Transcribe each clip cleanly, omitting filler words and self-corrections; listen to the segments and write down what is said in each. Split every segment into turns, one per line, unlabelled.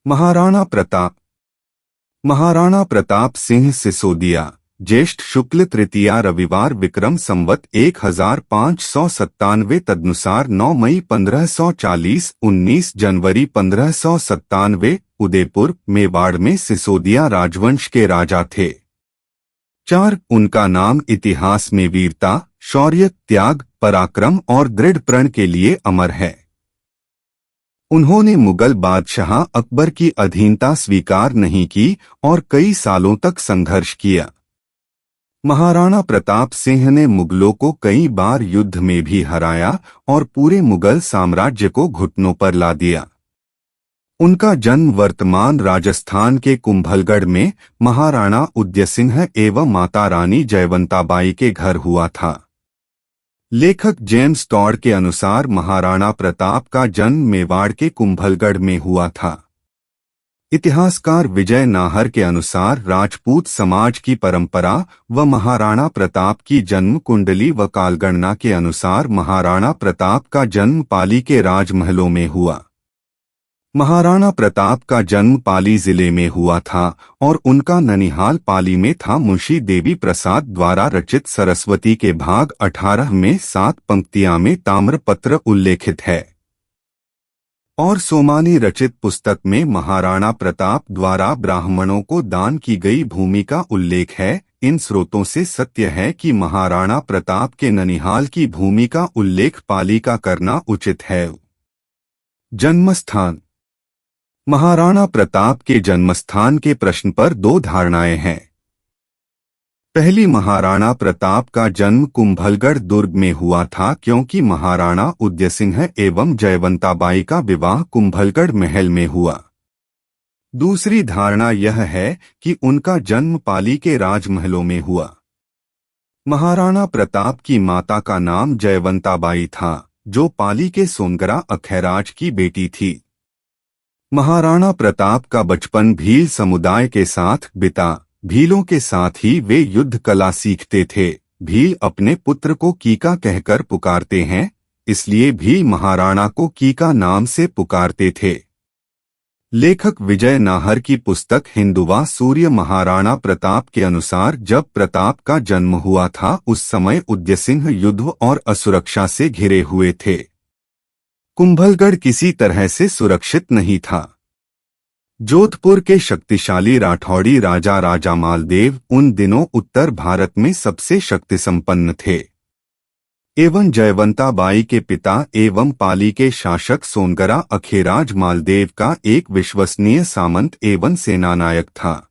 महाराणा प्रताप। महाराणा प्रताप सिंह सिसोदिया ज्येष्ठ शुक्ल तृतीया रविवार विक्रम संवत 1597 तदनुसार 9 मई 1540 19 जनवरी 1597 उदयपुर मेवाड़ में सिसोदिया राजवंश के राजा थे। 4 उनका नाम इतिहास में वीरता, शौर्य, त्याग, पराक्रम और दृढ़ प्रण के लिए अमर है। उन्होंने मुगल बादशाह अकबर की अधीनता स्वीकार नहीं की और कई सालों तक संघर्ष किया। महाराणा प्रताप सिंह ने मुगलों को कई बार युद्ध में भी हराया और पूरे मुगल साम्राज्य को घुटनों पर ला दिया। उनका जन्म वर्तमान राजस्थान के कुंभलगढ़ में महाराणा उदयसिंह एवं माता रानी जयवंताबाई के घर हुआ था। लेखक जेम्स टॉड के अनुसार महाराणा प्रताप का जन्म मेवाड़ के कुंभलगढ़ में हुआ था। इतिहासकार विजय नाहर के अनुसार राजपूत समाज की परंपरा व महाराणा प्रताप की जन्म कुंडली व कालगणना के अनुसार महाराणा प्रताप का जन्म पाली के राजमहलों में हुआ। महाराणा प्रताप का जन्म पाली जिले में हुआ था और उनका ननिहाल पाली में था। मुंशी देवी प्रसाद द्वारा रचित सरस्वती के भाग 18 में 7 पंक्तियां में ताम्रपत्र उल्लेखित है और सोमानी रचित पुस्तक में महाराणा प्रताप द्वारा ब्राह्मणों को दान की गई भूमि का उल्लेख है। इन स्रोतों से सत्य है कि महाराणा प्रताप के ननिहाल की भूमि का उल्लेख पाली का करना उचित है। जन्मस्थान। महाराणा प्रताप के जन्मस्थान के प्रश्न पर 2 धारणाएं हैं। पहली, महाराणा प्रताप का जन्म कुंभलगढ़ दुर्ग में हुआ था क्योंकि महाराणा उदयसिंह एवं जयवंताबाई का विवाह कुंभलगढ़ महल में हुआ। दूसरी धारणा यह है कि उनका जन्म पाली के राजमहलों में हुआ। महाराणा प्रताप की माता का नाम जयवंताबाई था, जो पाली के सोनगरा अखैराज की बेटी थी। महाराणा प्रताप का बचपन भील समुदाय के साथ बिता। भीलों के साथ ही वे युद्ध कला सीखते थे। भील अपने पुत्र को कीका कहकर पुकारते हैं, इसलिए भील महाराणा को कीका नाम से पुकारते थे। लेखक विजय नाहर की पुस्तक हिंदुवा सूर्य महाराणा प्रताप के अनुसार जब प्रताप का जन्म हुआ था उस समय उदयसिंह युद्ध और असुरक्षा से घिरे हुए थे। कुंभलगढ़ किसी तरह से सुरक्षित नहीं था। जोधपुर के शक्तिशाली राठौड़ी राजा राजा मालदेव उन दिनों उत्तर भारत में सबसे शक्ति संपन्न थे एवं जयवंताबाई के पिता एवं पाली के शासक सोनगरा अखेराज मालदेव का एक विश्वसनीय सामंत एवं सेनानायक था।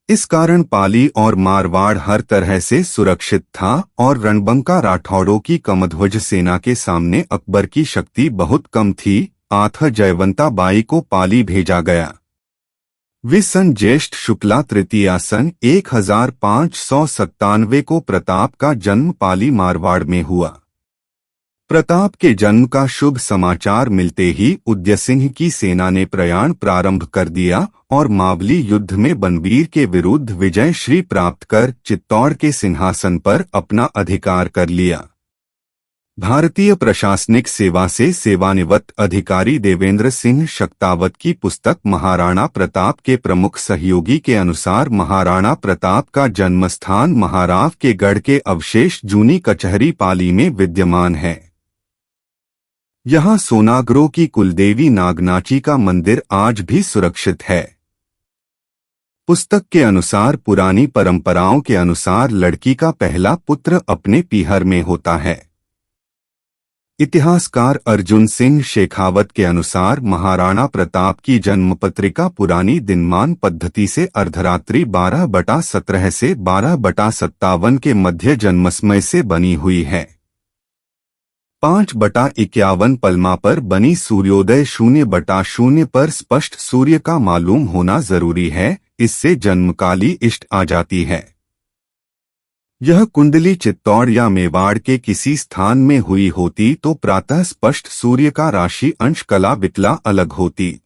इस कारण पाली और मारवाड़ हर तरह से सुरक्षित था और रणबंका राठौड़ों की कमध्वज सेना के सामने अकबर की शक्ति बहुत कम थी। आठ जयवंताबाई को पाली भेजा गया। विसन ज्येष्ठ शुक्ला तृतीया सन 1597 को प्रताप का जन्म पाली मारवाड़ में हुआ। प्रताप के जन्म का शुभ समाचार मिलते ही उदयसिंह की सेना ने प्रयाण प्रारंभ कर दिया और मावली युद्ध में बनवीर के विरुद्ध विजय श्री प्राप्त कर चित्तौड़ के सिंहासन पर अपना अधिकार कर लिया। भारतीय प्रशासनिक सेवा से सेवानिवृत्त अधिकारी देवेंद्र सिंह शक्तावत की पुस्तक महाराणा प्रताप के प्रमुख सहयोगी के अनुसार महाराणा प्रताप का जन्मस्थान महाराव के गढ़ के अवशेष जूनी कचहरी पाली में विद्यमान है। यहाँ सोनागरों की कुलदेवी नागनाची का मंदिर आज भी सुरक्षित है। पुस्तक के अनुसार पुरानी परंपराओं के अनुसार लड़की का पहला पुत्र अपने पीहर में होता है। इतिहासकार अर्जुन सिंह शेखावत के अनुसार महाराणा प्रताप की जन्मपत्रिका पुरानी दिनमान पद्धति से अर्धरात्रि 12/17 से 12/57 के मध्य जन्मसमय से बनी हुई है। 5/51 पलमा पर बनी सूर्योदय 0/0 पर स्पष्ट सूर्य का मालूम होना जरूरी है, इससे जन्मकाली इष्ट आ जाती है। यह कुंडली चित्तौड़ या मेवाड़ के किसी स्थान में हुई होती तो प्रातः स्पष्ट सूर्य का राशि अंश कला विकला अलग होती।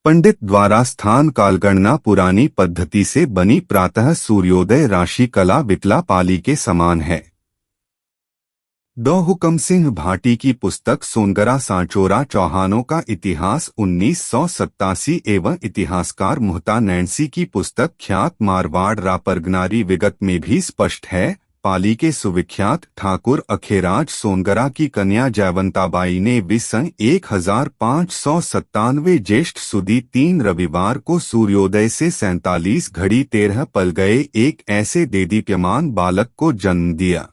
पंडित द्वारा स्थान कालगणना पुरानी पद्धति से बनी प्रातः सूर्योदय राशि कला विकला पाली के समान है। डॉ हुकम सिंह भाटी की पुस्तक सोनगरा सांचोरा चौहानों का इतिहास 1987 एवं इतिहासकार मुहता नैन्सी की पुस्तक ख्यात मारवाड़ रापरगनारी विगत में भी स्पष्ट है। पाली के सुविख्यात ठाकुर अखेराज सोनगरा की कन्या जयवंताबाई ने विसन 1597 ज्येष्ठ सुदी 3 रविवार को सूर्योदय से 47 घड़ी 13 पल गए एक ऐसे देदीप्यमान बालक को जन्म दिया।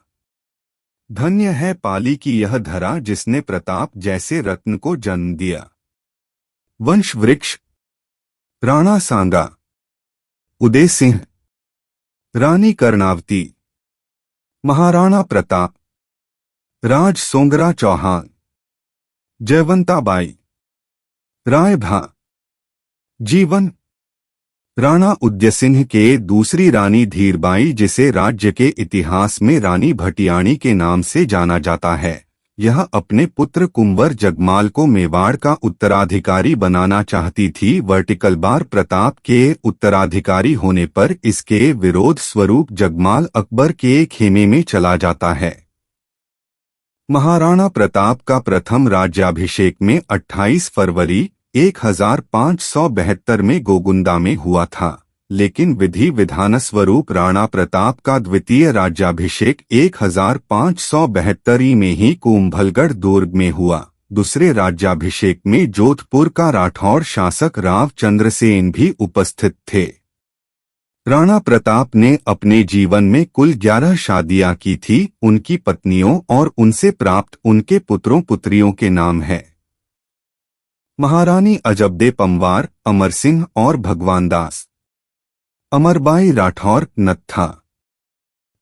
धन्य है पाली की यह धरा जिसने प्रताप जैसे रत्न को जन्म दिया। वंश वृक्ष राणा सांगा, उदय सिंह, रानी कर्णावती, महाराणा प्रताप, राज सोंगरा चौहान, जयवंताबाई, रायभा। जीवन राणा उदयसिंह के दूसरी रानी धीरबाई, जिसे राज्य के इतिहास में रानी भटियाणी के नाम से जाना जाता है, यह अपने पुत्र कुंवर जगमाल को मेवाड़ का उत्तराधिकारी बनाना चाहती थी। वर्टिकल बार प्रताप के उत्तराधिकारी होने पर इसके विरोध स्वरूप जगमाल अकबर के खेमे में चला जाता है। महाराणा प्रताप का प्रथम राज्याभिषेक में 28 फरवरी 1572 में गोगुंदा में हुआ था, लेकिन विधि विधान स्वरूप राणा प्रताप का द्वितीय राज्याभिषेक 1572 में ही कुंभलगढ़ दुर्ग में हुआ। दूसरे राज्याभिषेक में जोधपुर का राठौर शासक राव चंद्रसेन भी उपस्थित थे। राणा प्रताप ने अपने जीवन में कुल 11 शादियां की थी। उनकी पत्नियों और उनसे प्राप्त उनके पुत्रों पुत्रियों के नाम है महारानी अजबदे पंवार, अमर सिंह और भगवान दास, अमरबाई राठौर नत्था,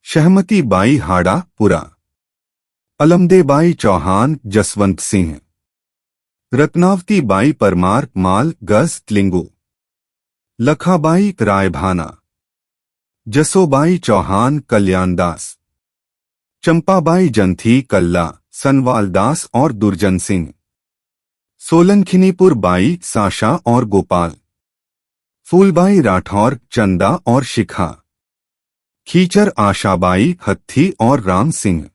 शहमती बाई हाड़ा पुरा, अलमदेबाई चौहान जसवंत सिंह, रत्नावती बाई परमार माल गज त्लिंगु, लखाबाई रायभाना, जसोबाई चौहान कल्याणदास, चंपाबाई जंथी कल्ला, सनवाल दास और दुर्जन सिंह, सोलंखिनीपुर बाई साशा और गोपाल, फूलबाई राठौर चंदा और शिखा, खीचर आशाबाई हत्थी और राम सिंह।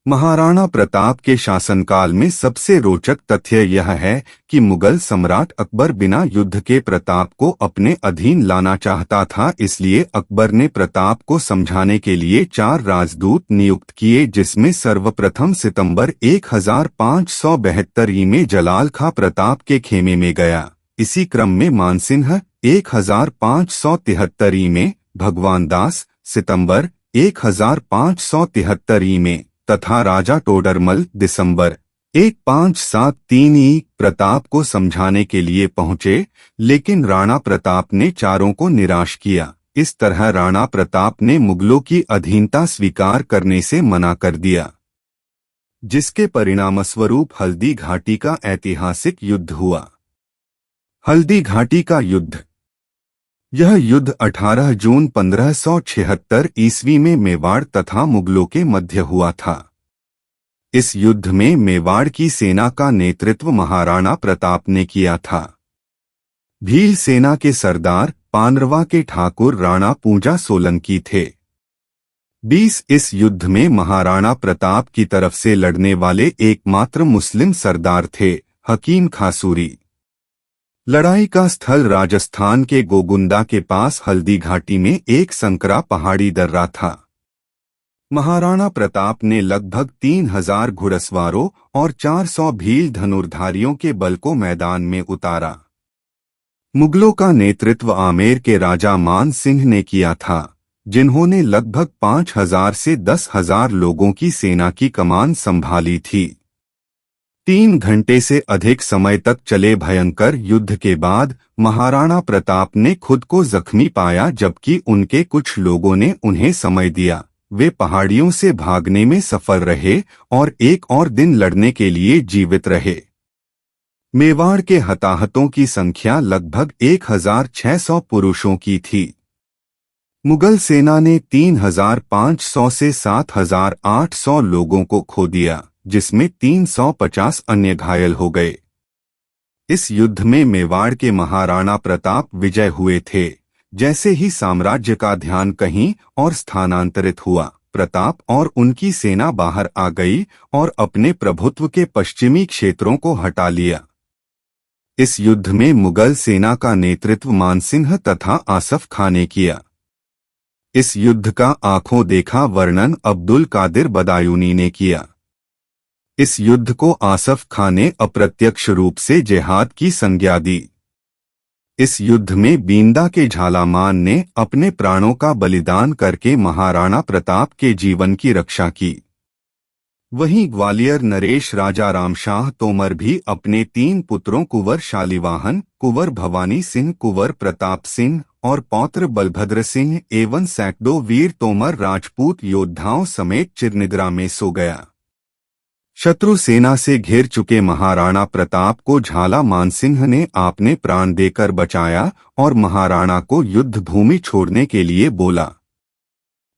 महाराणा प्रताप के शासनकाल में सबसे रोचक तथ्य यह है कि मुगल सम्राट अकबर बिना युद्ध के प्रताप को अपने अधीन लाना चाहता था। इसलिए अकबर ने प्रताप को समझाने के लिए 4 राजदूत नियुक्त किए, जिसमें सर्वप्रथम सितंबर 1572 में जलाल खां प्रताप के खेमे में गया। इसी क्रम में मानसिंह 1573 में, भगवान दास सितंबर 1573 में तथा राजा टोडरमल दिसंबर 1573 प्रताप को समझाने के लिए पहुंचे, लेकिन राणा प्रताप ने चारों को निराश किया। इस तरह राणा प्रताप ने मुगलों की अधीनता स्वीकार करने से मना कर दिया, जिसके परिणामस्वरूप हल्दी घाटी का ऐतिहासिक युद्ध हुआ। हल्दी घाटी का युद्ध। यह युद्ध 18 जून 1576 ईस्वी में मेवाड़ तथा मुगलों के मध्य हुआ था। इस युद्ध में मेवाड़ की सेना का नेतृत्व महाराणा प्रताप ने किया था। भील सेना के सरदार पानरवा के ठाकुर राणा पूंजा सोलंकी थे। 20 इस युद्ध में महाराणा प्रताप की तरफ से लड़ने वाले एकमात्र मुस्लिम सरदार थे, हकीम खासूरी। लड़ाई का स्थल राजस्थान के गोगुंदा के पास हल्दी घाटी में एक संकरा पहाड़ी दर्रा था। महाराणा प्रताप ने लगभग 3000 घुड़सवारों और 400 भील धनुर्धारियों के बल को मैदान में उतारा। मुगलों का नेतृत्व आमेर के राजा मान सिंह ने किया था, जिन्होंने लगभग 5000 से 10,000 लोगों की सेना की कमान संभाली थी। 3 घंटे से अधिक समय तक चले भयंकर युद्ध के बाद महाराणा प्रताप ने खुद को जख्मी पाया, जबकि उनके कुछ लोगों ने उन्हें समय दिया। वे पहाड़ियों से भागने में सफल रहे और एक और दिन लड़ने के लिए जीवित रहे। मेवाड़ के हताहतों की संख्या लगभग 1600 पुरुषों की थी। मुगल सेना ने 3500 से 7800 लोगों को खो दिया, जिसमें 350 अन्य घायल हो गए। इस युद्ध में मेवाड़ के महाराणा प्रताप विजय हुए थे। जैसे ही साम्राज्य का ध्यान कहीं और स्थानांतरित हुआ, प्रताप और उनकी सेना बाहर आ गई और अपने प्रभुत्व के पश्चिमी क्षेत्रों को हटा लिया। इस युद्ध में मुगल सेना का नेतृत्व मानसिंह तथा आसफ खां ने किया। इस युद्ध का आंखों देखा वर्णन अब्दुल कादिर बदायूनी ने किया। इस युद्ध को आसफ खां ने अप्रत्यक्ष रूप से जिहाद की संज्ञा दी। इस युद्ध में बींदा के झालामान ने अपने प्राणों का बलिदान करके महाराणा प्रताप के जीवन की रक्षा की। वहीं ग्वालियर नरेश राजा रामशाह तोमर भी अपने 3 पुत्रों कुंवर शालिवाहन, कुंवर भवानी सिंह, कुंवर प्रताप सिंह और पौत्र बलभद्र सिंह एवं सैकड़ों वीर तोमर राजपूत योद्धाओं समेत चिरनिद्रा में सो गया। शत्रु सेना से घिर चुके महाराणा प्रताप को झाला मानसिंह ने आपने प्राण देकर बचाया और महाराणा को युद्ध भूमि छोड़ने के लिए बोला।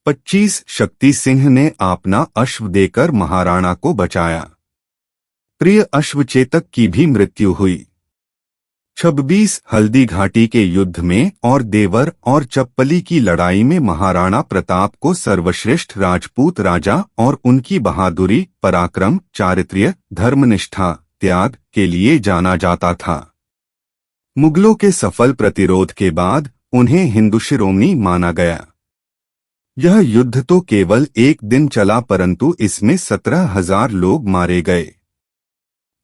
25 शक्ति सिंह ने अपना अश्व देकर महाराणा को बचाया। प्रिय अश्वचेतक की भी मृत्यु हुई। 26 हल्दी घाटी के युद्ध में और देवर और चप्पली की लड़ाई में महाराणा प्रताप को सर्वश्रेष्ठ राजपूत राजा और उनकी बहादुरी, पराक्रम, चारित्र्य, धर्मनिष्ठा, त्याग के लिए जाना जाता था। मुगलों के सफल प्रतिरोध के बाद उन्हें हिंदू शिरोमणि माना गया। यह युद्ध तो केवल 1 दिन चला परंतु इसमें 17,000 लोग मारे गए।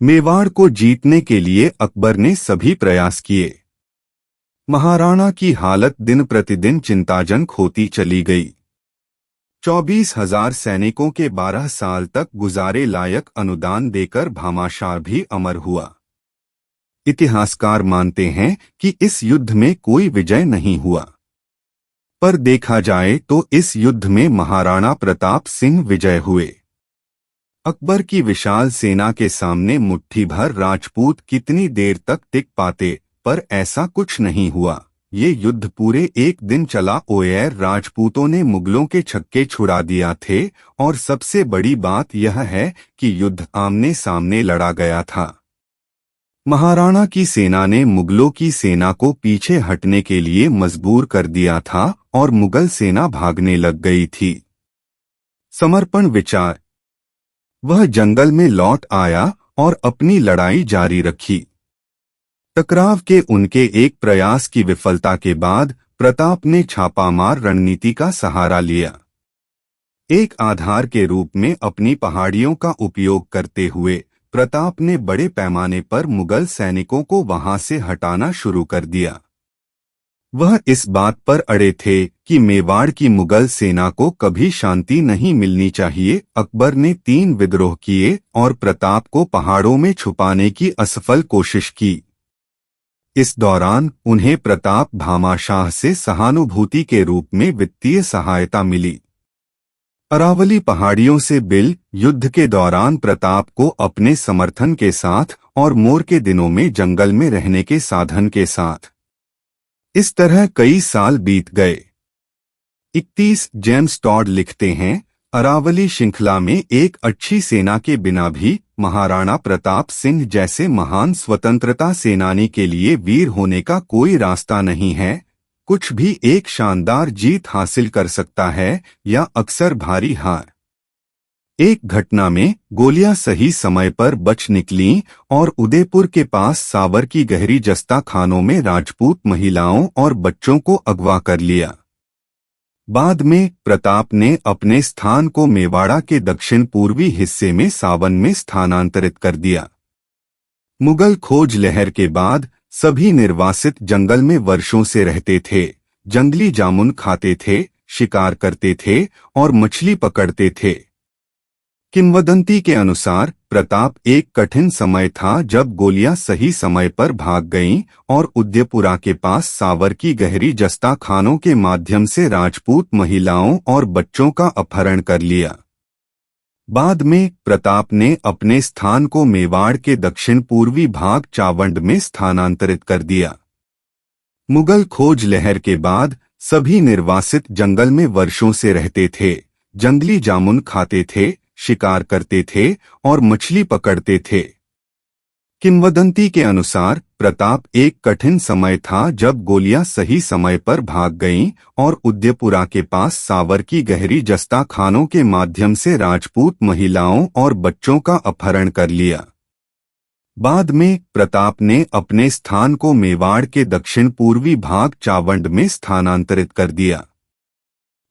मेवाड़ को जीतने के लिए अकबर ने सभी प्रयास किए। महाराणा की हालत दिन प्रतिदिन चिंताजनक होती चली गई। 24,000 सैनिकों के 12 साल तक गुजारे लायक अनुदान देकर भामाशाह भी अमर हुआ। इतिहासकार मानते हैं कि इस युद्ध में कोई विजय नहीं हुआ, पर देखा जाए तो इस युद्ध में महाराणा प्रताप सिंह विजय हुए। अकबर की विशाल सेना के सामने मुट्ठी भर राजपूत कितनी देर तक टिक पाते, पर ऐसा कुछ नहीं हुआ। ये युद्ध पूरे 1 दिन चला। ओयर राजपूतों ने मुगलों के छक्के छुड़ा दिया थे और सबसे बड़ी बात यह है कि युद्ध आमने सामने लड़ा गया था। महाराणा की सेना ने मुगलों की सेना को पीछे हटने के लिए मजबूर कर दिया था और मुगल सेना भागने लग गई थी। समर्पण विचार। वह जंगल में लौट आया और अपनी लड़ाई जारी रखी। टकराव के उनके एक प्रयास की विफलता के बाद प्रताप ने छापामार रणनीति का सहारा लिया। एक आधार के रूप में अपनी पहाड़ियों का उपयोग करते हुए प्रताप ने बड़े पैमाने पर मुगल सैनिकों को वहां से हटाना शुरू कर दिया। वह इस बात पर अड़े थे कि मेवाड़ की मुगल सेना को कभी शांति नहीं मिलनी चाहिए। अकबर ने 3 विद्रोह किए और प्रताप को पहाड़ों में छुपाने की असफल कोशिश की। इस दौरान उन्हें प्रताप भामाशाह से सहानुभूति के रूप में वित्तीय सहायता मिली। अरावली पहाड़ियों से बिल युद्ध के दौरान प्रताप को अपने समर्थन के साथ और मोर के दिनों में जंगल में रहने के साधन के साथ। इस तरह कई साल बीत गए। 31 जेम्स टॉड लिखते हैं, अरावली श्रृंखला में एक अच्छी सेना के बिना भी महाराणा प्रताप सिंह जैसे महान स्वतंत्रता सेनानी के लिए वीर होने का कोई रास्ता नहीं है। कुछ भी एक शानदार जीत हासिल कर सकता है या अक्सर भारी हार। एक घटना में गोलियां सही समय पर बच निकलीं और उदयपुर के पास सावर की गहरी जस्ता खानों में राजपूत महिलाओं और बच्चों को अगवा कर लिया। बाद में प्रताप ने अपने स्थान को मेवाड़ा के दक्षिण पूर्वी हिस्से में सावन में स्थानांतरित कर दिया। मुगल खोज लहर के बाद सभी निर्वासित जंगल में वर्षों से रहते थे, जंगली जामुन खाते थे, शिकार करते थे और मछली पकड़ते थे। किंवदंती के अनुसार प्रताप एक कठिन समय था जब गोलियां सही समय पर भाग गईं और उदयपुरा के पास सावर की गहरी जस्ता खानों के माध्यम से राजपूत महिलाओं और बच्चों का अपहरण कर लिया। बाद में प्रताप ने अपने स्थान को मेवाड़ के दक्षिण पूर्वी भाग चावंड में स्थानांतरित कर दिया। मुगल खोज लहर के बाद सभी निर्वासित जंगल में वर्षों से रहते थे, जंगली जामुन खाते थे, शिकार करते थे और मछली पकड़ते थे। किंवदंती के अनुसार प्रताप एक कठिन समय था जब गोलियां सही समय पर भाग गईं और उदयपुरा के पास सावर की गहरी जस्ता खानों के माध्यम से राजपूत महिलाओं और बच्चों का अपहरण कर लिया। बाद में प्रताप ने अपने स्थान को मेवाड़ के दक्षिण पूर्वी भाग चावंड में स्थानांतरित कर दिया।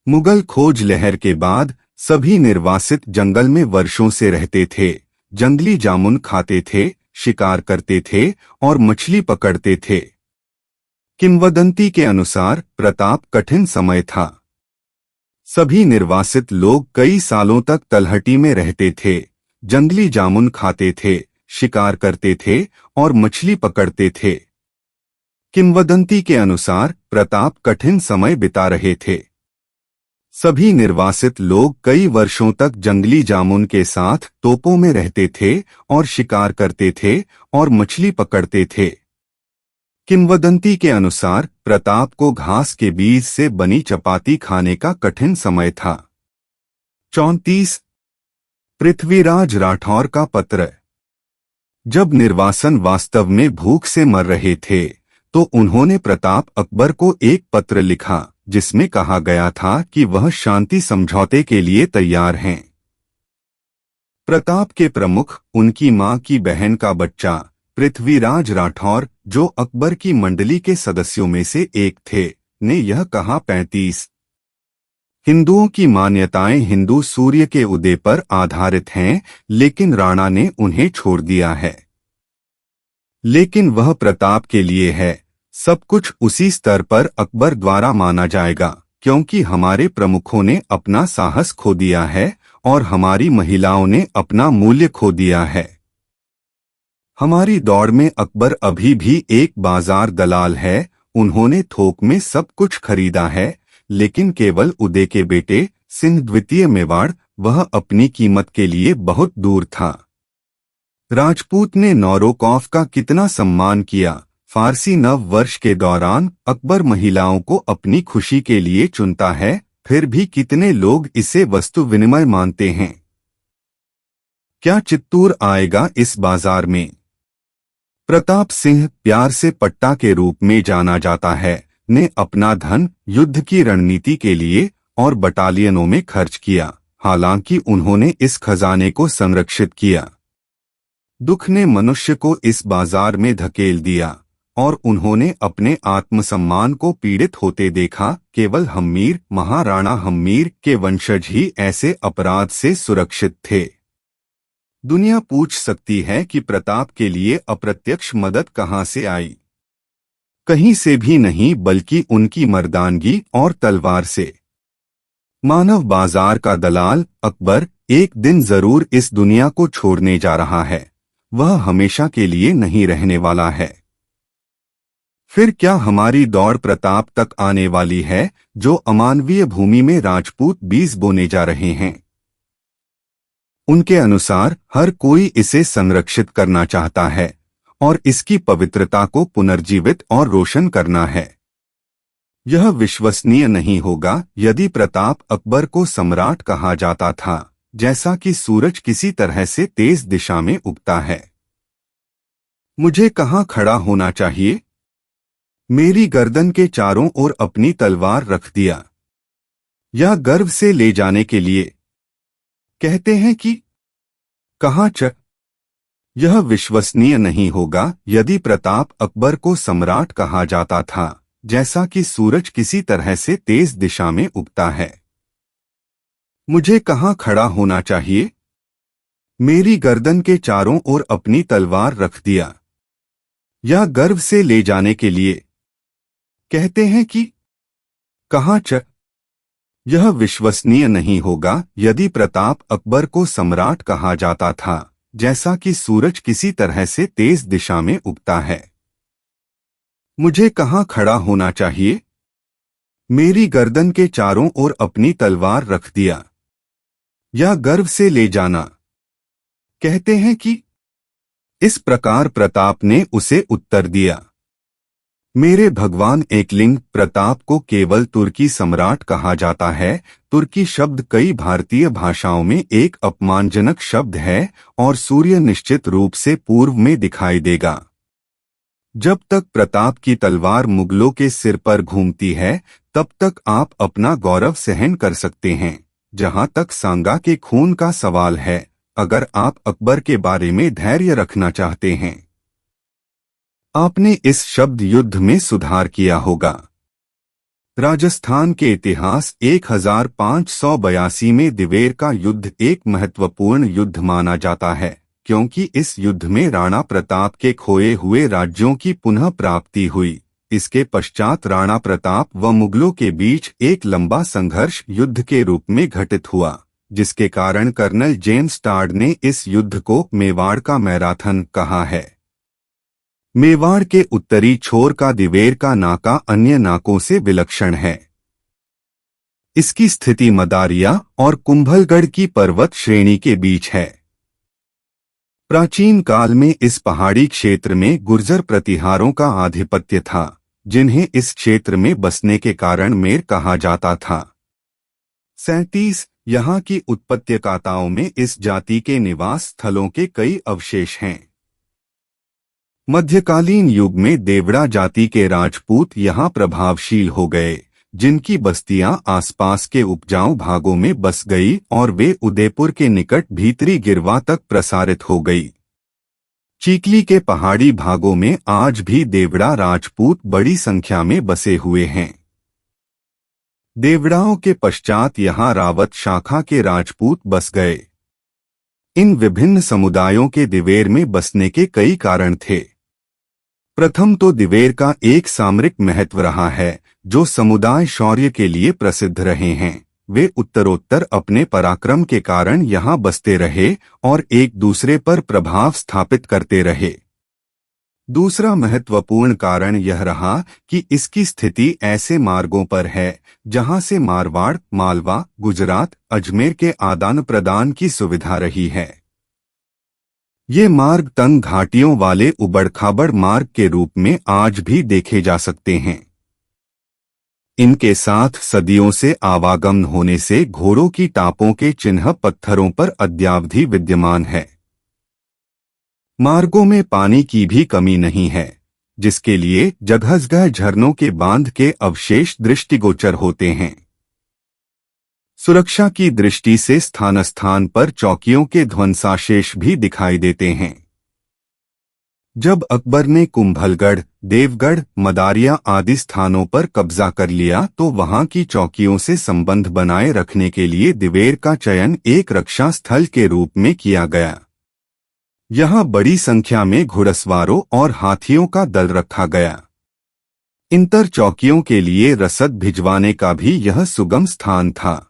मुगल खोज लहर के बाद सभी निर्वासित जंगल में वर्षों से रहते थे, जंगली जामुन खाते थे, शिकार करते थे और मछली पकड़ते थे। किंवदंती के अनुसार प्रताप कठिन समय था। सभी निर्वासित लोग कई सालों तक तलहटी में रहते थे, जंगली जामुन खाते थे, शिकार करते थे और मछली पकड़ते थे। किंवदंती के अनुसार प्रताप कठिन समय बिता रहे थे। सभी निर्वासित लोग कई वर्षों तक जंगली जामुन के साथ तोपों में रहते थे और शिकार करते थे और मछली पकड़ते थे। किंवदंती के अनुसार प्रताप को घास के बीज से बनी चपाती खाने का कठिन समय था। 34 पृथ्वीराज राठौर का पत्र। जब निर्वासन वास्तव में भूख से मर रहे थे तो उन्होंने प्रताप अकबर को एक पत्र लिखा जिसमें कहा गया था कि वह शांति समझौते के लिए तैयार हैं। प्रताप के प्रमुख, उनकी मां की बहन का बच्चा पृथ्वीराज राठौर, जो अकबर की मंडली के सदस्यों में से एक थे, ने यह कहा। 35 हिंदुओं की मान्यताएं हिंदू सूर्य के उदय पर आधारित हैं, लेकिन राणा ने उन्हें छोड़ दिया है। लेकिन वह प्रताप के लिए है। सब कुछ उसी स्तर पर अकबर द्वारा माना जाएगा, क्योंकि हमारे प्रमुखों ने अपना साहस खो दिया है और हमारी महिलाओं ने अपना मूल्य खो दिया है। हमारी दौड़ में अकबर अभी भी एक बाजार दलाल है। उन्होंने थोक में सब कुछ खरीदा है, लेकिन केवल उदय के बेटे सिंह द्वितीय मेवाड़, वह अपनी कीमत के लिए बहुत दूर था। राजपूत ने नौरोकॉफ का कितना सम्मान किया। फारसी नव वर्ष के दौरान अकबर महिलाओं को अपनी खुशी के लिए चुनता है, फिर भी कितने लोग इसे वस्तु विनिमय मानते हैं। क्या चित्तूर आएगा इस बाजार में? प्रताप सिंह, प्यार से पट्टा के रूप में जाना जाता है, ने अपना धन युद्ध की रणनीति के लिए और बटालियनों में खर्च किया, हालांकि उन्होंने इस खजाने को संरक्षित किया। दुख ने मनुष्य को इस बाजार में धकेल दिया और उन्होंने अपने आत्मसम्मान को पीड़ित होते देखा। केवल हम्मीर, महाराणा हम्मीर के वंशज ही ऐसे अपराध से सुरक्षित थे। दुनिया पूछ सकती है कि प्रताप के लिए अप्रत्यक्ष मदद कहां से आई? कहीं से भी नहीं, बल्कि उनकी मर्दानगी और तलवार से। मानव बाजार का दलाल अकबर एक दिन जरूर इस दुनिया को छोड़ने जा रहा है। वह हमेशा के लिए नहीं रहने वाला है। फिर क्या हमारी दौड़ प्रताप तक आने वाली है, जो अमानवीय भूमि में राजपूत बीज बोने जा रहे हैं? उनके अनुसार हर कोई इसे संरक्षित करना चाहता है और इसकी पवित्रता को पुनर्जीवित और रोशन करना है। यह विश्वसनीय नहीं होगा यदि प्रताप अकबर को सम्राट कहा जाता था, जैसा कि सूरज किसी तरह से तेज दिशा में उगता है। मुझे कहाँ खड़ा होना चाहिए? मेरी गर्दन के चारों ओर अपनी तलवार रख दिया, या गर्व से ले जाने के लिए कहते हैं कि कहाँ यह विश्वसनीय नहीं होगा यदि प्रताप अकबर को सम्राट कहा जाता था, जैसा कि सूरज किसी तरह से तेज दिशा में उगता है। मुझे कहाँ खड़ा होना चाहिए? मेरी गर्दन के चारों ओर अपनी तलवार रख दिया, या गर्व से ले जाने के लिए कहते हैं कि कहाँ यह विश्वसनीय नहीं होगा यदि प्रताप अकबर को सम्राट कहा जाता था, जैसा कि सूरज किसी तरह से तेज दिशा में उगता है। मुझे कहाँ खड़ा होना चाहिए? मेरी गर्दन के चारों ओर अपनी तलवार रख दिया, या गर्व से ले जाना कहते हैं कि। इस प्रकार प्रताप ने उसे उत्तर दिया, मेरे भगवान एकलिंग, प्रताप को केवल तुर्की सम्राट कहा जाता है। तुर्की शब्द कई भारतीय भाषाओं में एक अपमानजनक शब्द है और सूर्य निश्चित रूप से पूर्व में दिखाई देगा। जब तक प्रताप की तलवार मुगलों के सिर पर घूमती है तब तक आप अपना गौरव सहन कर सकते हैं। जहां तक सांगा के खून का सवाल है, अगर आप अकबर के बारे में धैर्य रखना चाहते हैं, आपने इस शब्द युद्ध में सुधार किया होगा। राजस्थान के इतिहास 1582 में दिवेर का युद्ध एक महत्वपूर्ण युद्ध माना जाता है, क्योंकि इस युद्ध में राणा प्रताप के खोए हुए राज्यों की पुनः प्राप्ति हुई। इसके पश्चात राणा प्रताप व मुगलों के बीच एक लंबा संघर्ष युद्ध के रूप में घटित हुआ, जिसके कारण कर्नल जेम्स स्टार्ड ने इस युद्ध को मेवाड़ का मैराथन कहा है। मेवाड़ के उत्तरी छोर का दिवेर का नाका अन्य नाकों से विलक्षण है। इसकी स्थिति मदारिया और कुंभलगढ़ की पर्वत श्रेणी के बीच है। प्राचीन काल में इस पहाड़ी क्षेत्र में गुर्जर प्रतिहारों का आधिपत्य था, जिन्हें इस क्षेत्र में बसने के कारण मेर कहा जाता था। 37 यहाँ की उत्पत्तिकाताओं में इस जाति के निवास स्थलों के कई अवशेष हैं। मध्यकालीन युग में देवड़ा जाति के राजपूत यहाँ प्रभावशील हो गए, जिनकी बस्तियां आसपास के उपजाऊ भागों में बस गई और वे उदयपुर के निकट भीतरी गिरवा तक प्रसारित हो गई। चीकली के पहाड़ी भागों में आज भी देवड़ा राजपूत बड़ी संख्या में बसे हुए हैं। देवड़ाओं के पश्चात यहाँ रावत शाखा के राजपूत बस गए। इन विभिन्न समुदायों के दिवेर में बसने के कई कारण थे। प्रथम तो दिवेर का एक सामरिक महत्व रहा है, जो समुदाय शौर्य के लिए प्रसिद्ध रहे हैं। वे उत्तरोत्तर अपने पराक्रम के कारण यहाँ बसते रहे और एक दूसरे पर प्रभाव स्थापित करते रहे। दूसरा महत्वपूर्ण कारण यह रहा कि इसकी स्थिति ऐसे मार्गों पर है जहाँ से मारवाड़, मालवा, गुजरात, अजमेर के आदान प्रदान की सुविधा रही है। ये मार्ग तंग घाटियों वाले उबड़-खाबड़ मार्ग के रूप में आज भी देखे जा सकते हैं। इनके साथ सदियों से आवागमन होने से घोड़ों की टापों के चिन्ह पत्थरों पर अद्यावधि विद्यमान है। मार्गों में पानी की भी कमी नहीं है, जिसके लिए जगह-जगह झरनों के बांध के अवशेष दृष्टिगोचर होते हैं। सुरक्षा की दृष्टि से स्थान स्थान पर चौकियों के ध्वंसावशेष भी दिखाई देते हैं। जब अकबर ने कुंभलगढ़, देवगढ़, मदारिया आदि स्थानों पर कब्जा कर लिया तो वहां की चौकियों से संबंध बनाए रखने के लिए दिवेर का चयन एक रक्षा स्थल के रूप में किया गया। यहां बड़ी संख्या में घुड़सवारों और हाथियों का दल रखा गया। इंतर चौकियों के लिए रसद भिजवाने का भी यह सुगम स्थान था।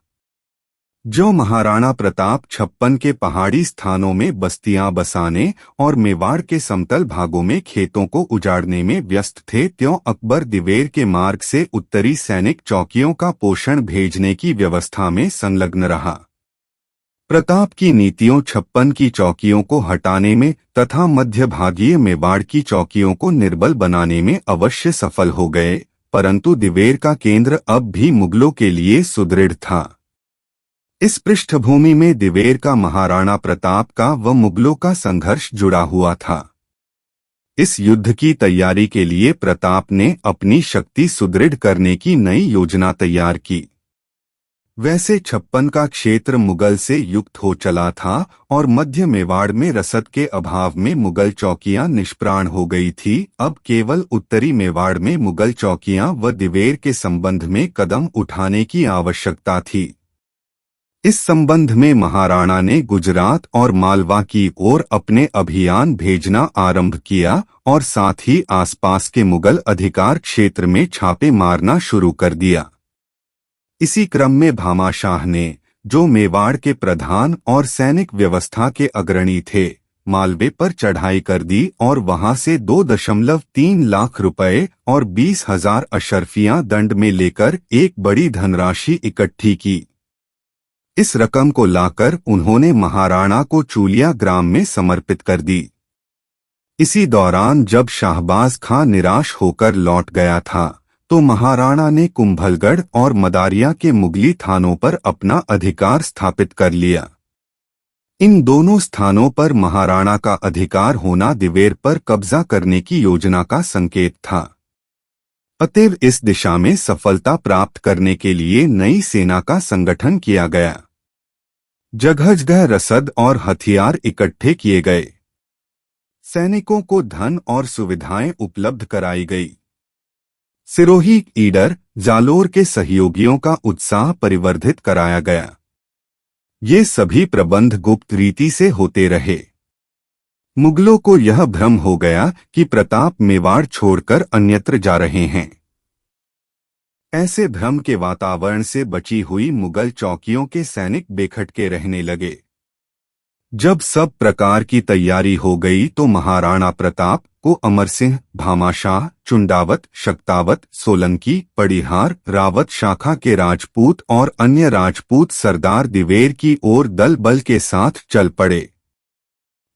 जो महाराणा प्रताप 56 के पहाड़ी स्थानों में बस्तियां बसाने और मेवाड़ के समतल भागों में खेतों को उजाड़ने में व्यस्त थे, त्यों अकबर दिवेर के मार्ग से उत्तरी सैनिक चौकियों का पोषण भेजने की व्यवस्था में संलग्न रहा। प्रताप की नीतियों 56 की चौकियों को हटाने में तथा मध्यभागीय मेवाड़ की चौकियों को निर्बल बनाने में अवश्य सफल हो गए, परंतु दिवेर का केंद्र अब भी मुगलों के लिए सुदृढ़ था। इस पृष्ठभूमि में दिवेर का महाराणा प्रताप का व मुगलों का संघर्ष जुड़ा हुआ था। इस युद्ध की तैयारी के लिए प्रताप ने अपनी शक्ति सुदृढ़ करने की नई योजना तैयार की। वैसे 56 का क्षेत्र मुगल से युक्त हो चला था और मध्य मेवाड़ में रसद के अभाव में मुगल चौकियां निष्प्राण हो गई थी। अब केवल उत्तरी मेवाड़ में मुगल चौकियां व दिवेर के संबंध में कदम उठाने की आवश्यकता थी। इस संबंध में महाराणा ने गुजरात और मालवा की ओर अपने अभियान भेजना आरंभ किया और साथ ही आसपास के मुगल अधिकार क्षेत्र में छापे मारना शुरू कर दिया। इसी क्रम में भामाशाह ने, जो मेवाड़ के प्रधान और सैनिक व्यवस्था के अग्रणी थे, मालवे पर चढ़ाई कर दी और वहां से 2.3 लाख रुपए और 20,000 अशर्फियां दंड में लेकर एक बड़ी धनराशि इकट्ठी की। इस रकम को लाकर उन्होंने महाराणा को चूलिया ग्राम में समर्पित कर दी। इसी दौरान जब शाहबाज खां निराश होकर लौट गया था तो महाराणा ने कुंभलगढ़ और मदारिया के मुगली थानों पर अपना अधिकार स्थापित कर लिया। इन दोनों स्थानों पर महाराणा का अधिकार होना दिवेर पर कब्जा करने की योजना का संकेत था। अतएव इस दिशा में सफलता प्राप्त करने के लिए नई सेना का संगठन किया गया। जगह जगह रसद और हथियार इकट्ठे किए गए। सैनिकों को धन और सुविधाएं उपलब्ध कराई गई। सिरोही, ईडर, जालोर के सहयोगियों का उत्साह परिवर्धित कराया गया। ये सभी प्रबंध गुप्त रीति से होते रहे। मुगलों को यह भ्रम हो गया कि प्रताप मेवाड़ छोड़कर अन्यत्र जा रहे हैं। ऐसे भ्रम के वातावरण से बची हुई मुगल चौकियों के सैनिक बेखटके रहने लगे। जब सब प्रकार की तैयारी हो गई तो महाराणा प्रताप को अमरसिंह, भामाशाह, चुंडावत, शक्तावत, सोलंकी, पड़िहार, रावत शाखा के राजपूत और अन्य राजपूत सरदार दिवेर की ओर दल बल के साथ चल पड़े।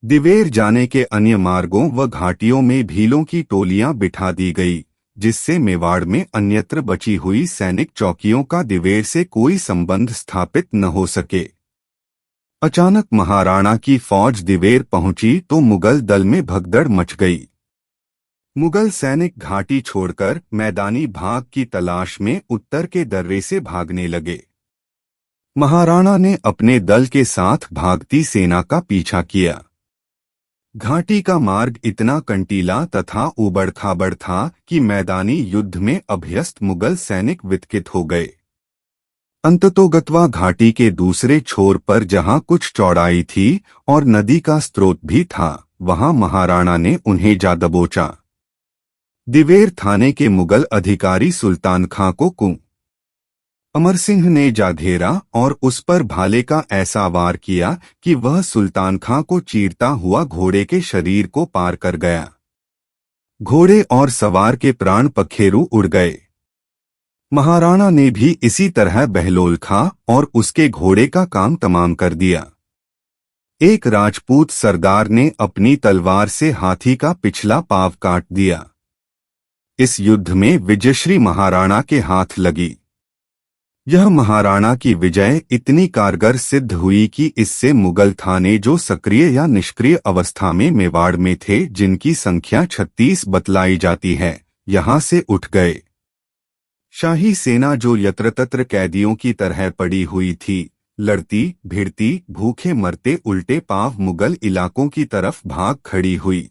दिवेर जाने के अन्य मार्गों व घाटियों में भीलों की टोलियां बिठा दी गई, जिससे मेवाड़ में अन्यत्र बची हुई सैनिक चौकियों का दिवेर से कोई संबंध स्थापित न हो सके। अचानक महाराणा की फौज दिवेर पहुंची तो मुगल दल में भगदड़ मच गई। मुगल सैनिक घाटी छोड़कर मैदानी भाग की तलाश में उत्तर के दर्रे से भागने लगे। महाराणा ने अपने दल के साथ भागती सेना का पीछा किया। घाटी का मार्ग इतना कंटीला तथा उबड़-खाबड़ था कि मैदानी युद्ध में अभ्यस्त मुगल सैनिक विचकित हो गए। अंततोगत्वा घाटी के दूसरे छोर पर जहां कुछ चौड़ाई थी और नदी का स्रोत भी था, वहां महाराणा ने उन्हें जा दबोचा। दिवेर थाने के मुगल अधिकारी सुल्तान खां को अमरसिंह ने जा घेरा और उस पर भाले का ऐसा वार किया कि वह सुल्तान खां को चीरता हुआ घोड़े के शरीर को पार कर गया। घोड़े और सवार के प्राण पखेरु उड़ गए। महाराणा ने भी इसी तरह बहलोल खां और उसके घोड़े का काम तमाम कर दिया। एक राजपूत सरदार ने अपनी तलवार से हाथी का पिछला पांव काट दिया। इस युद्ध में विजयश्री महाराणा के हाथ लगी। यह महाराणा की विजय इतनी कारगर सिद्ध हुई कि इससे मुगल थाने जो सक्रिय या निष्क्रिय अवस्था में मेवाड़ में थे, जिनकी संख्या 36 बतलाई जाती है, यहां से उठ गए। शाही सेना जो यत्रतत्र कैदियों की तरह पड़ी हुई थी, लड़ती भिड़ती भूखे मरते उल्टे पांव मुगल इलाकों की तरफ भाग खड़ी हुई।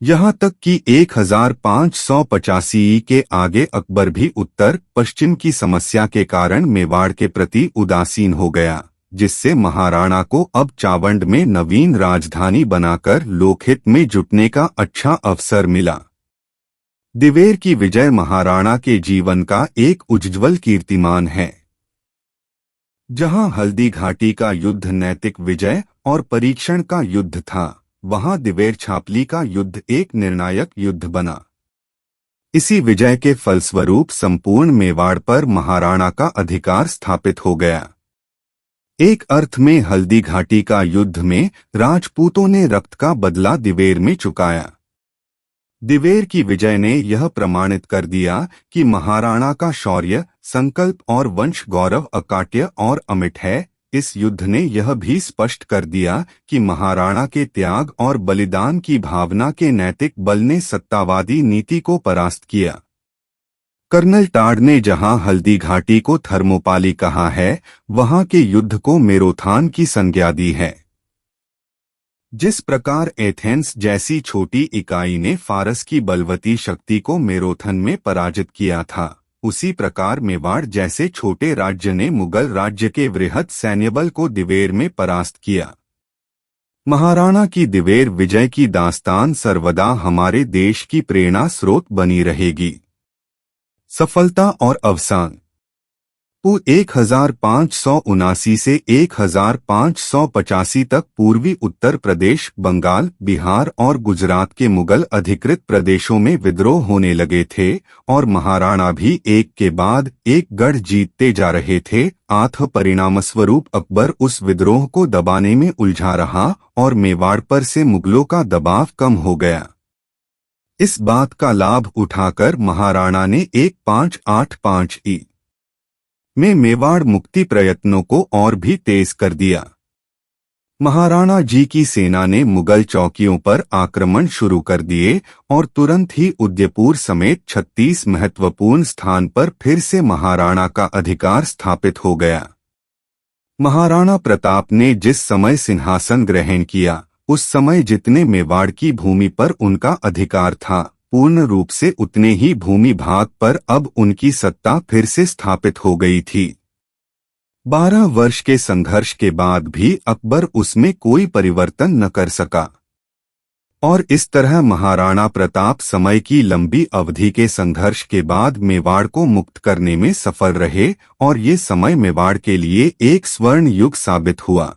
यहाँ तक कि 1585 के आगे अकबर भी उत्तर पश्चिम की समस्या के कारण मेवाड़ के प्रति उदासीन हो गया, जिससे महाराणा को अब चावंड में नवीन राजधानी बनाकर लोकहित में जुटने का अच्छा अवसर मिला। दिवेर की विजय महाराणा के जीवन का एक उज्ज्वल कीर्तिमान है। जहां हल्दी घाटी का युद्ध नैतिक विजय और परीक्षण का युद्ध था, वहां दिवेर छापली का युद्ध एक निर्णायक युद्ध बना। इसी विजय के फलस्वरूप संपूर्ण मेवाड़ पर महाराणा का अधिकार स्थापित हो गया। एक अर्थ में हल्दी घाटी का युद्ध में राजपूतों ने रक्त का बदला दिवेर में चुकाया। दिवेर की विजय ने यह प्रमाणित कर दिया कि महाराणा का शौर्य, संकल्प और वंश गौरव अकाट्य और अमिट है। इस युद्ध ने यह भी स्पष्ट कर दिया कि महाराणा के त्याग और बलिदान की भावना के नैतिक बल ने सत्तावादी नीति को परास्त किया। कर्नल टाड ने जहां हल्दी घाटी को थर्मोपाली कहा है, वहां के युद्ध को मेरोथान की संज्ञा दी है। जिस प्रकार एथेंस जैसी छोटी इकाई ने फारस की बलवती शक्ति को मेरोथन में पराजित किया था, उसी प्रकार मेवाड़ जैसे छोटे राज्य ने मुगल राज्य के वृहद सैन्यबल को दिवेर में परास्त किया। महाराणा की दिवेर विजय की दास्तान सर्वदा हमारे देश की प्रेरणा स्रोत बनी रहेगी। सफलता और अवसान। 1579 से 1585 तक पूर्वी उत्तर प्रदेश, बंगाल, बिहार और गुजरात के मुगल अधिकृत प्रदेशों में विद्रोह होने लगे थे और महाराणा भी एक के बाद एक गढ़ जीतते जा रहे थे। परिणामस्वरूप अकबर उस विद्रोह को दबाने में उलझा रहा और मेवाड़ पर से मुगलों का दबाव कम हो गया। इस बात का लाभ उठाकर महाराणा ने 1585 में मेवाड़ मुक्ति प्रयत्नों को और भी तेज कर दिया। महाराणा जी की सेना ने मुगल चौकियों पर आक्रमण शुरू कर दिए और तुरंत ही उदयपुर समेत 36 महत्वपूर्ण स्थान पर फिर से महाराणा का अधिकार स्थापित हो गया। महाराणा प्रताप ने जिस समय सिंहासन ग्रहण किया, उस समय जितने मेवाड़ की भूमि पर उनका अधिकार था, पूर्ण रूप से उतने ही भूमि भाग पर अब उनकी सत्ता फिर से स्थापित हो गई थी। 12 वर्ष के संघर्ष के बाद भी अकबर उसमें कोई परिवर्तन न कर सका और इस तरह महाराणा प्रताप समय की लंबी अवधि के संघर्ष के बाद मेवाड़ को मुक्त करने में सफल रहे और ये समय मेवाड़ के लिए एक स्वर्ण युग साबित हुआ।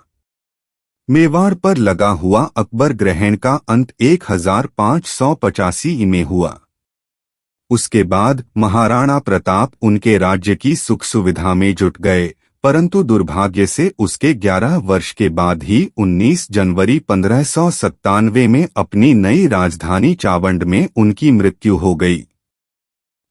मेवाड़ पर लगा हुआ अकबर ग्रहण का अंत 1585 में हुआ। उसके बाद महाराणा प्रताप उनके राज्य की सुख सुविधा में जुट गए, परंतु दुर्भाग्य से उसके 11 वर्ष के बाद ही 19 जनवरी 1597 में अपनी नई राजधानी चावंड में उनकी मृत्यु हो गई।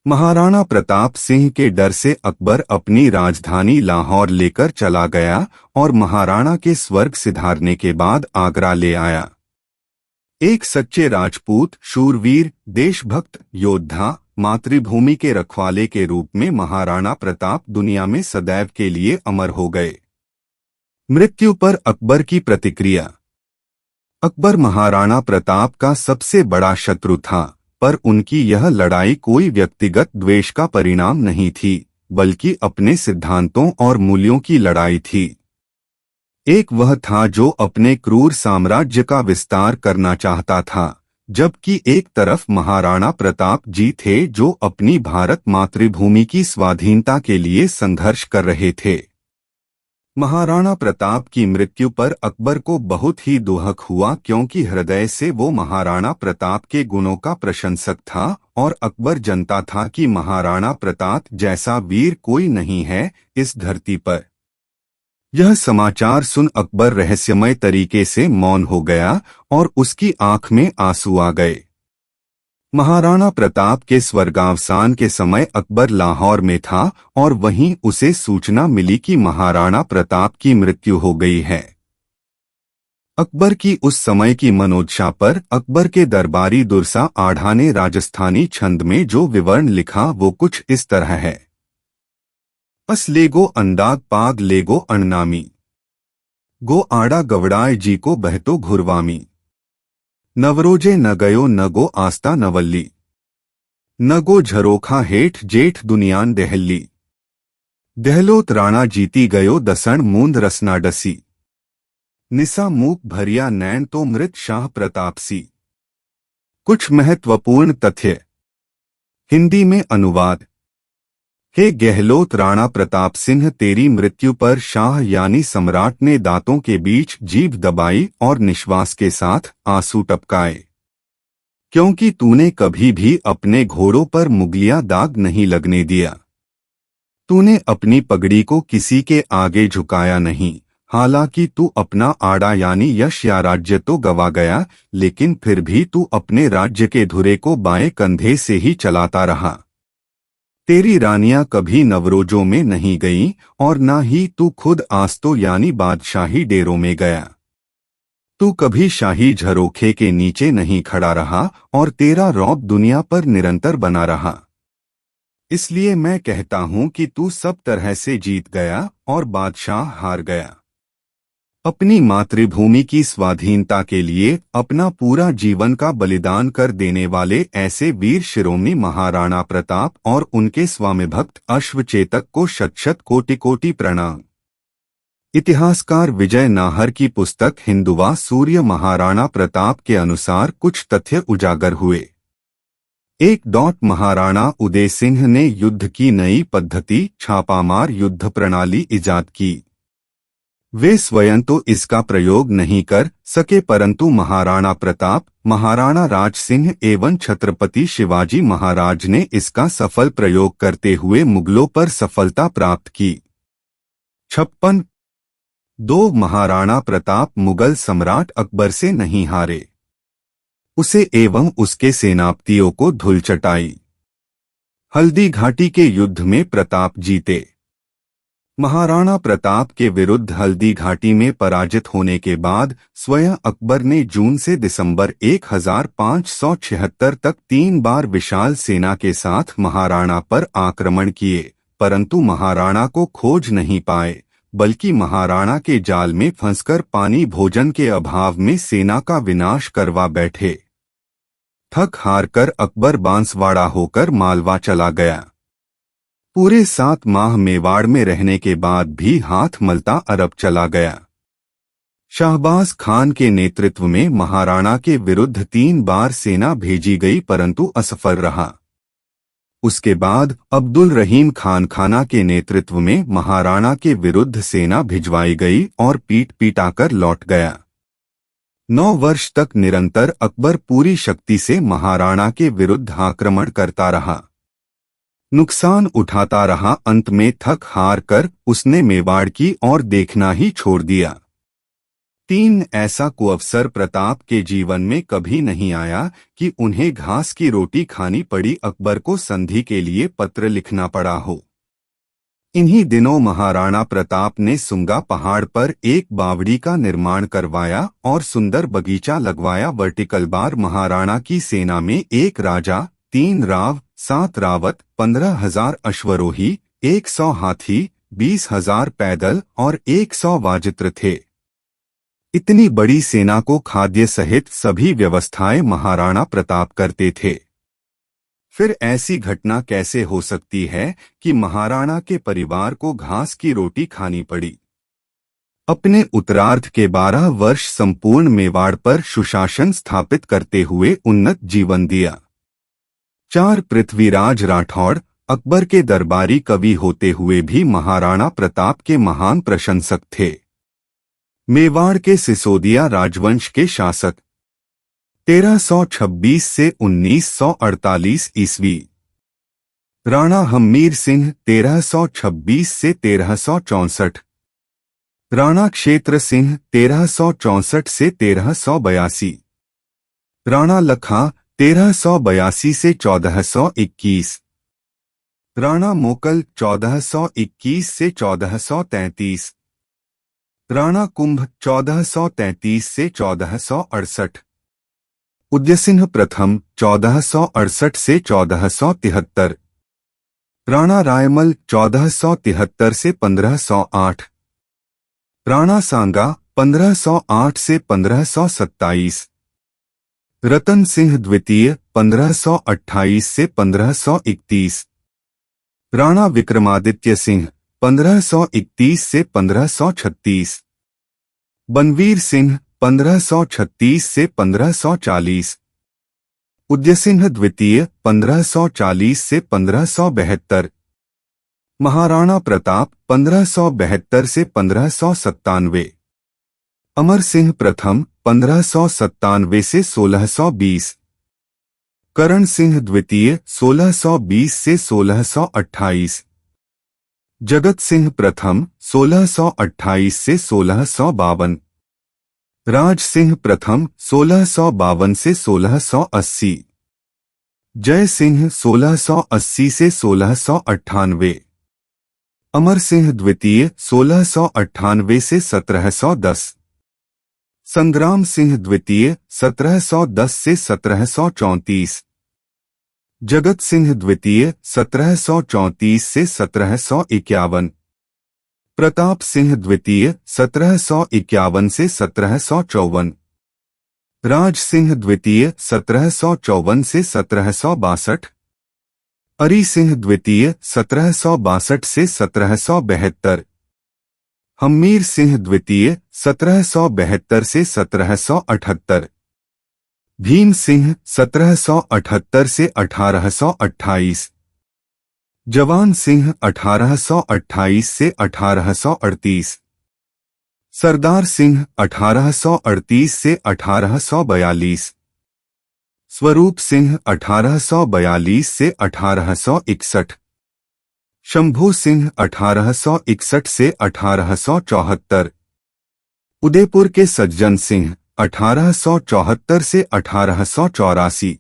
महाराणा प्रताप सिंह के डर से अकबर अपनी राजधानी लाहौर लेकर चला गया और महाराणा के स्वर्ग सिधारने के बाद आगरा ले आया। एक सच्चे राजपूत, शूरवीर, देशभक्त, योद्धा, मातृभूमि के रखवाले के रूप में महाराणा प्रताप दुनिया में सदैव के लिए अमर हो गए। मृत्यु पर अकबर की प्रतिक्रिया। अकबर महाराणा प्रताप का सबसे बड़ा शत्रु था, पर उनकी यह लड़ाई कोई व्यक्तिगत द्वेष का परिणाम नहीं थी, बल्कि अपने सिद्धांतों और मूल्यों की लड़ाई थी। एक वह था जो अपने क्रूर साम्राज्य का विस्तार करना चाहता था, जबकि एक तरफ महाराणा प्रताप जी थे जो अपनी भारत मातृभूमि की स्वाधीनता के लिए संघर्ष कर रहे थे। महाराणा प्रताप की मृत्यु पर अकबर को बहुत ही दुख हुआ, क्योंकि हृदय से वो महाराणा प्रताप के गुणों का प्रशंसक था और अकबर जानता था कि महाराणा प्रताप जैसा वीर कोई नहीं है इस धरती पर। यह समाचार सुन अकबर रहस्यमय तरीके से मौन हो गया और उसकी आंख में आंसू आ गए। महाराणा प्रताप के स्वर्गावसान के समय अकबर लाहौर में था और वहीं उसे सूचना मिली कि महाराणा प्रताप की मृत्यु हो गई है। अकबर की उस समय की मनोदशा पर अकबर के दरबारी दुर्सा आढ़ा ने राजस्थानी छंद में जो विवरण लिखा वो कुछ इस तरह है। अस लेगो अंदाग पाग लेगो अणनामी, गो आड़ा गवड़ाए जी को बहतो घुरवामी, नवरोजे न गयो न गो आस्ता नवल्ली, न गो झरोखा हेठ जेठ दुनियान दहल्ली, दहलोत राणा जीती गयो दसण मूंद रसना डसी, निसा मूक भरिया नैन तो मृत शाह प्रताप सी। कुछ महत्वपूर्ण तथ्य। हिंदी में अनुवाद। हे गहलोत राणा प्रताप सिंह, तेरी मृत्यु पर शाह यानी सम्राट ने दांतों के बीच जीभ दबाई और निश्वास के साथ आंसू टपकाए, क्योंकि तूने कभी भी अपने घोड़ों पर मुगलिया दाग नहीं लगने दिया। तूने अपनी पगड़ी को किसी के आगे झुकाया नहीं। हालांकि तू अपना आड़ा यानी यश या राज्य तो गवा गया, लेकिन फिर भी तू अपने राज्य के धुरे को बाएं कंधे से ही चलाता रहा। तेरी रानियां कभी नवरोजों में नहीं गईं और ना ही तू खुद आस्तो यानी बादशाही डेरों में गया। तू कभी शाही झरोखे के नीचे नहीं खड़ा रहा और तेरा रौब दुनिया पर निरंतर बना रहा। इसलिए मैं कहता हूं कि तू सब तरह से जीत गया और बादशाह हार गया। अपनी मातृभूमि की स्वाधीनता के लिए अपना पूरा जीवन का बलिदान कर देने वाले ऐसे वीर शिरोमणि महाराणा प्रताप और उनके स्वामी भक्त अश्वचेतक को शत शत कोटि कोटि प्रणाम। इतिहासकार विजय नाहर की पुस्तक हिंदुवा सूर्य महाराणा प्रताप के अनुसार कुछ तथ्य उजागर हुए। 1. महाराणा उदय सिंह ने युद्ध की नई पद्धति छापामार युद्ध प्रणाली इजाद की। वे स्वयं तो इसका प्रयोग नहीं कर सके, परंतु महाराणा प्रताप, महाराणा राज सिंह एवं छत्रपति शिवाजी महाराज ने इसका सफल प्रयोग करते हुए मुगलों पर सफलता प्राप्त की। 56. 2. महाराणा प्रताप मुगल सम्राट अकबर से नहीं हारे, उसे एवं उसके सेनापतियों को धूल चटाई। हल्दी घाटी के युद्ध में प्रताप जीते। महाराणा प्रताप के विरुद्ध हल्दी घाटी में पराजित होने के बाद स्वयं अकबर ने जून से दिसंबर 1576 तक 3 बार विशाल सेना के साथ महाराणा पर आक्रमण किए, परंतु महाराणा को खोज नहीं पाए, बल्कि महाराणा के जाल में फंसकर पानी भोजन के अभाव में सेना का विनाश करवा बैठे। थक हार कर अकबर बांसवाड़ा होकर मालवा चला गया। पूरे 7 माह मेवाड़ में रहने के बाद भी हाथ मलता अरब चला गया। शाहबाज खान के नेतृत्व में महाराणा के विरुद्ध 3 बार सेना भेजी गई, परंतु असफल रहा। उसके बाद अब्दुल रहीम खान खाना के नेतृत्व में महाराणा के विरुद्ध सेना भिजवाई गई और पीट पिटाकर लौट गया। 9 वर्ष तक निरंतर अकबर पूरी शक्ति से महाराणा के विरुद्ध आक्रमण करता रहा, नुकसान उठाता रहा। अंत में थक हार कर उसने मेवाड़ की ओर देखना ही छोड़ दिया। 3 ऐसा कुअवसर प्रताप के जीवन में कभी नहीं आया कि उन्हें घास की रोटी खानी पड़ी, अकबर को संधि के लिए पत्र लिखना पड़ा हो। इन्हीं दिनों महाराणा प्रताप ने सुंगा पहाड़ पर एक बावड़ी का निर्माण करवाया और सुंदर बगीचा लगवाया। वर्टिकल बार महाराणा की सेना में 1 राजा, 3 राव, 7 रावत, 15,000 अश्वरोही, 100 हाथी, 20,000 पैदल और 100 वाजित्र थे। इतनी बड़ी सेना को खाद्य सहित सभी व्यवस्थाएं महाराणा प्रताप करते थे। फिर ऐसी घटना कैसे हो सकती है कि महाराणा के परिवार को घास की रोटी खानी पड़ी? अपने उत्तरार्ध के 12 वर्ष संपूर्ण मेवाड़ पर सुशासन स्थापित करते हुए उन्नत जीवन दिया। 4 पृथ्वीराज राठौड़ अकबर के दरबारी कवि होते हुए भी महाराणा प्रताप के महान प्रशंसक थे। मेवाड़ के सिसोदिया राजवंश के शासक 1326 से 1948 ईस्वी। राणा हम्मीर सिंह 1326 से 1364। राणा क्षेत्र सिंह 1364 से 1382। राणा लखा 1382 से 1421। राणा मोकल 1421 से 1433। राणा कुंभ 1433 से 1468। उदयसिंह प्रथम 1468 से 1473। राणा रायमल 1473 से 1508। राणा सांगा 1508 से 1527। रतन सिंह द्वितीय 1528 से 1531। राणा विक्रमादित्य सिंह 1531 से 1536। बनवीर सिंह 1536 से 1540। उदयसिंह द्वितीय 1540 से 1572। महाराणा प्रताप 1572 से 1597। अमर सिंह प्रथम 1597 से 1620। करण सिंह द्वितीय 1620 से 1628। जगत सिंह प्रथम 1628 से 1652। राज सिंह प्रथम 1652 से 1680। जय सिंह 1680 से 1698। अमर सिंह द्वितीय 1698 से 1710। संग्राम सिंह द्वितीय 1710 से 1734। जगत सिंह द्वितीय 1734 से 1751। प्रताप सिंह द्वितीय 1751 से 1754। राज सिंह द्वितीय 1754 से 1762। अरी सिंह द्वितीय 1762 से 1772। हम्मीर सिंह द्वितीय 1772 से 1778। भीम सिंह 1778 से 1828। जवान सिंह 1828 से 1838। सरदार सिंह 1838 से 1842। स्वरूप सिंह 1842 से 1861। शंभू सिंह 1861 से 1874। उदयपुर के सज्जन सिंह 1874 से 1884।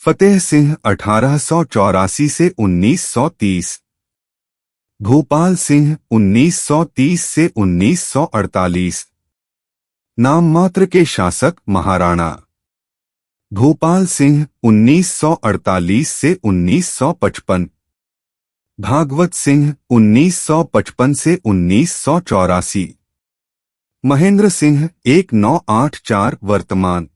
फतेह सिंह 1884 से 1930। भूपाल सिंह 1930 से 1948। नाम मात्र के शासक महाराणा भूपाल सिंह 1948 से 1955। भागवत सिंह 1955 से 1984। महेंद्र सिंह 1984 वर्तमान।